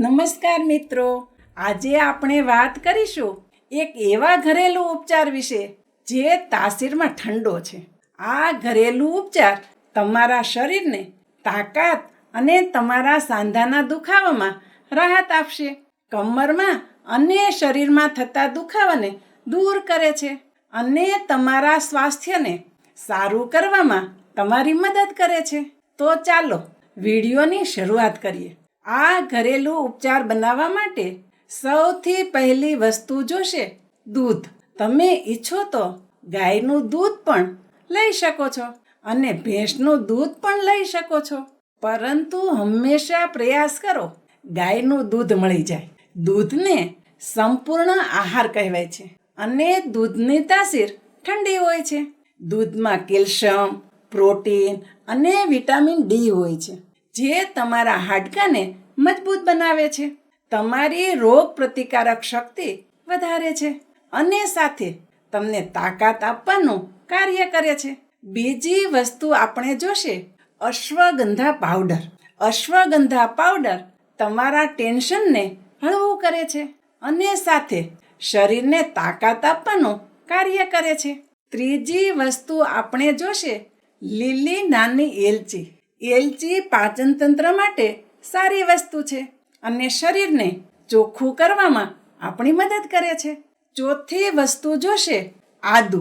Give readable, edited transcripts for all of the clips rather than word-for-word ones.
નમસ્કાર મિત્રો, આજે આપણે વાત કરીશું એક એવા ઘરેલું ઉપચાર વિશે જે તાસીરમાં ઠંડો છે. આ ઘરેલું ઉપચાર તમારા શરીરને તાકાત અને તમારા સાંધાના દુખાવામાં રાહત આપશે. કમરમાં અને શરીરમાં થતા દુખાવાને દૂર કરે છે અને તમારા સ્વાસ્થ્યને સારું કરવામાં તમારી મદદ કરે છે. તો ચાલો વિડીયોની શરૂઆત કરીએ. આ ઘરેલું ઉપચાર બનાવવા માટે સૌથી પહેલી વસ્તુ જોશે દૂધ. તમે ઈચ્છો તો ગાયનું દૂધ પણ લઈ શકો છો અને ભેંસનું દૂધ પણ લઈ શકો છો, પરંતુ હંમેશા પ્રયાસ કરો ગાયનું દૂધ મળી જાય. દૂધને સંપૂર્ણ આહાર કહેવાય છે અને દૂધની તાસીર ઠંડી હોય છે. દૂધમાં કેલ્શિયમ, પ્રોટીન અને વિટામિન ડી હોય છે, જે તમારા હાડકાને મજબૂત બનાવે છે, તમારી રોગ પ્રતિકારક શક્તિ વધારે છે અને સાથે તમને તાકાત આપવાનું કાર્ય કરે છે. બીજી વસ્તુ આપણે જોશે અશ્વગંધા પાવડર. અશ્વગંધા પાવડર તમારા ટેન્શનને હળવું કરે છે અને સાથે શરીરને તાકાત આપવાનું કાર્ય કરે છે. ત્રીજી વસ્તુ આપણે જોશે લીલી નાની એલચી. એલચી પાચન તંત્ર માટે સારી વસ્તુ છે અને શરીરને ચોખ્ખું કરવામાં આપણી મદદ કરે છે. ચોથી વસ્તુ જોશે આદુ.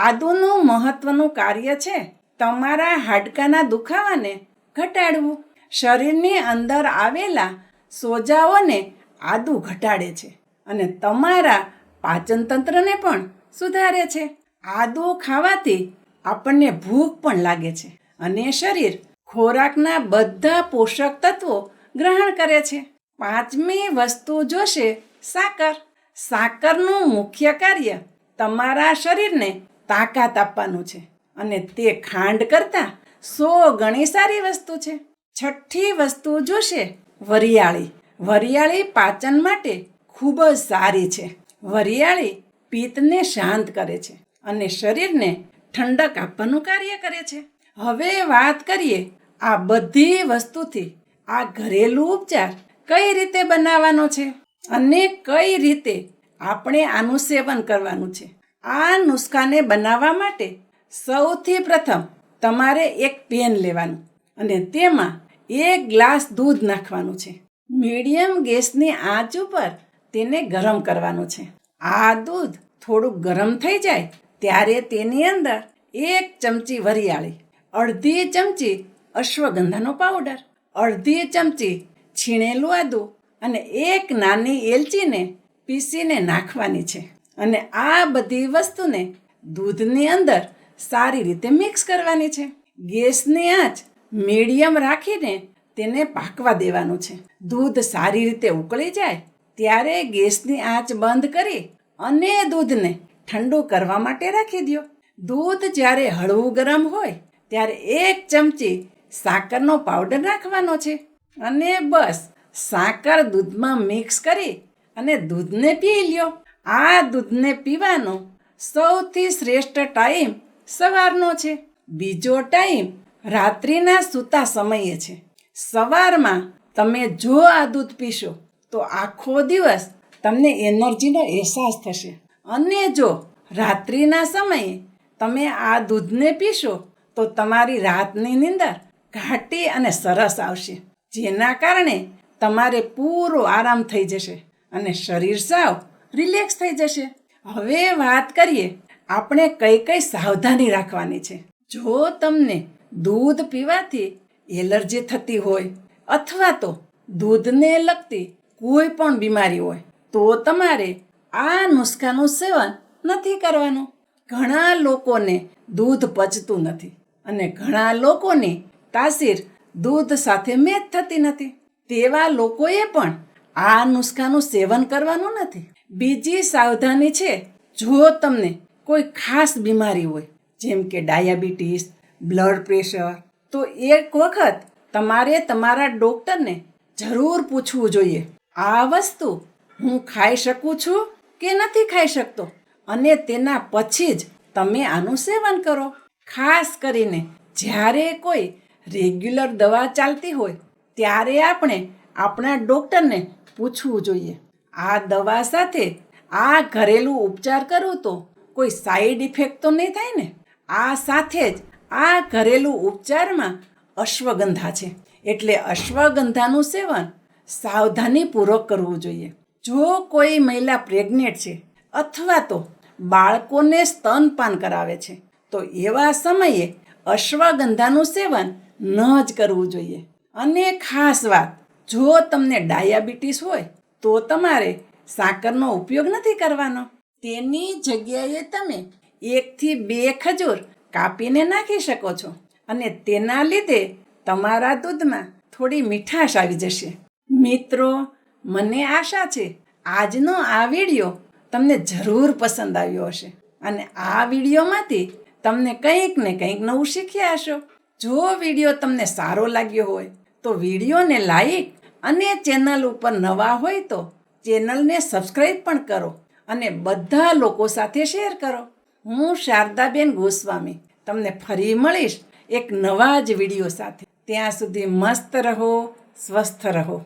આદુનું મહત્વનું કાર્ય છે તમારા હાડકાના દુખાવાને ઘટાડવું. શરીરની અંદર આવેલા સોજાઓને આદુ ઘટાડે છે અને તમારા પાચન તંત્રને પણ સુધારે છે. આદુ ખાવાથી આપણને ભૂખ પણ લાગે છે અને શરીર ખોરાકના બધા પોષક તત્વો ગ્રહણ કરે છે. પાંચમી વસ્તુ જોશે સાકર. સાકરનું મુખ્ય કાર્ય તમારા શરીરને તાકાત આપવાનું છે અને તે ખાંડ કરતાં 100 ગણી સારી વસ્તુ છે. છઠ્ઠી વસ્તુ જોશે વરિયાળી. વરિયાળી પાચન માટે ખૂબ જ સારી છે. વરિયાળી પિત્તને શાંત કરે છે અને શરીરને ઠંડક આપવાનું કાર્ય કરે છે. હવે વાત કરીએ આ બધી વસ્તુથી આ ઘરેલું ઉપચાર કઈ રીતે બનાવવાનો છે અને કઈ રીતે આપણે આનું સેવન કરવાનું છે. આ નુસ્ખાને બનાવવા માટે સૌથી પ્રથમ તમારે એક પેન લેવાનું અને તેમાં 1 ગ્લાસ દૂધ નાખવાનું છે. મીડિયમ ગેસની આંચ ઉપર તેને ગરમ કરવાનું છે. આ દૂધ થોડું ગરમ થઈ જાય ત્યારે તેની અંદર 1 ચમચી વરિયાળી, અડધી ચમચી અશ્વગંધાનો પાવડર, અડધી ચમચી છીણેલું આદું અને 1 નાની એલચીને પીસીને નાખવાની છે અને આ બધી વસ્તુને દૂધની અંદર સારી રીતે મિક્સ કરવાની છે. ગેસની આંચ મીડિયમ રાખીને તેને પાકવા દેવાનું છે. દૂધ સારી રીતે ઉકળી જાય ત્યારે ગેસની આંચ બંધ કરી અને દૂધને ઠંડુ કરવા માટે રાખી દો. દૂધ જ્યારે હળવું ગરમ હોય ત્યારે 1 ચમચી સાકરનો પાવડર નાખવાનો છે અને બસ સાકર દૂધમાં મિક્સ કરી અને દૂધને પી લ્યો. આ દૂધને પીવાનો સૌથી શ્રેષ્ઠ ટાઈમ સવારનો છે. બીજો ટાઈમ રાત્રિના સૂતા સમયે છે. સવારમાં તમે જો આ દૂધ પીશો તો આખો દિવસ તમને એનર્જીનો અહેસાસ થશે અને જો રાત્રિના સમયે તમે આ દૂધને પીશો તો તમારી રાતની નીંદર ઘાટી અને સરસ આવશે, જેના કારણે તમારે પૂરો આરામ થઈ જશે અને શરીર સાવ રિલેક્સ થઈ જશે. હવે વાત કરીએ આપણે કઈ કઈ સાવધાની રાખવાની છે. જો તમને દૂધ પીવાથી એલર્જી થતી હોય અથવા તો દૂધને લગતી કોઈ પણ બીમારી હોય તો તમારે આ નુસ્ખાનું સેવન નથી કરવાનું. ઘણા લોકોને દૂધ પચતું નથી અને ઘણા લોકોની તાસીર દૂધ સાથે મેચ થતી નથી. તેવા લોકોએ પણ આ નુસ્ખાનું સેવન કરવાનું નથી. બીજી સાવધાની છે, જો તમને કોઈ ખાસ બીમારી હોય જેમ કે ડાયાબિટીસ, બ્લડ પ્રેશર, તો એક વખત તમારે તમારા ડૉક્ટરને જરૂર પૂછવું જોઈએ આ વસ્તુ હું ખાઈ શકું છું કે નથી ખાઈ શકતો, અને તેના પછી જ તમે આનું સેવન કરો. ખાસ કરીને જ્યારે કોઈ રેગ્યુલર દવા ચાલતી હોય ત્યારે આપણે આપણા ડૉક્ટરને પૂછવું જોઈએ. આ દવા સાથે આ ઘરેલું ઉપચાર કરું તો કોઈ સાઈડ ઇફેક્ટ તો નહીં થાય ને? આ સાથે જ આ ઘરેલું ઉપચારમાં અશ્વગંધા છે, એટલે અશ્વગંધાનું સેવન સાવધાનીપૂર્વક કરવું જોઈએ. જો કોઈ મહિલા પ્રેગ્નેન્ટ છે અથવા તો બાળકોને સ્તનપાન કરાવે છે તો એવા સમયે અશ્વગંધાનું સેવન ન જ કરવું જોઈએ. અને ખાસ વાત, જો તમને ડાયાબિટીસ હોય તો તમારે સાકરનો ઉપયોગ નથી કરવાનો. તેની જગ્યાએ તમે 1 થી 2 ખજૂર કાપીને નાખી શકો છો અને તેના લીધે તમારા દૂધમાં થોડી મીઠાશ આવી જશે. મિત્રો, મને આશા છે આજનો આ વિડીયો તમને જરૂર પસંદ આવ્યો હશે અને આ વિડીયોમાંથી તમને કંઈક ને કંઈક નવું શીખ્યા હશો. જો વિડીયો તમને સારો લાગ્યો હોય તો વિડીયોને લાઈક અને ચેનલ ઉપર નવા હોય તો ચેનલને સબસ્ક્રાઈબ પણ કરો અને બધા લોકો સાથે શેર કરો. હું શારદાબેન ગોસ્વામી તમને ફરી મળીશ એક નવા જ વિડીયો સાથે. ત્યાં સુધી મસ્ત રહો, સ્વસ્થ રહો.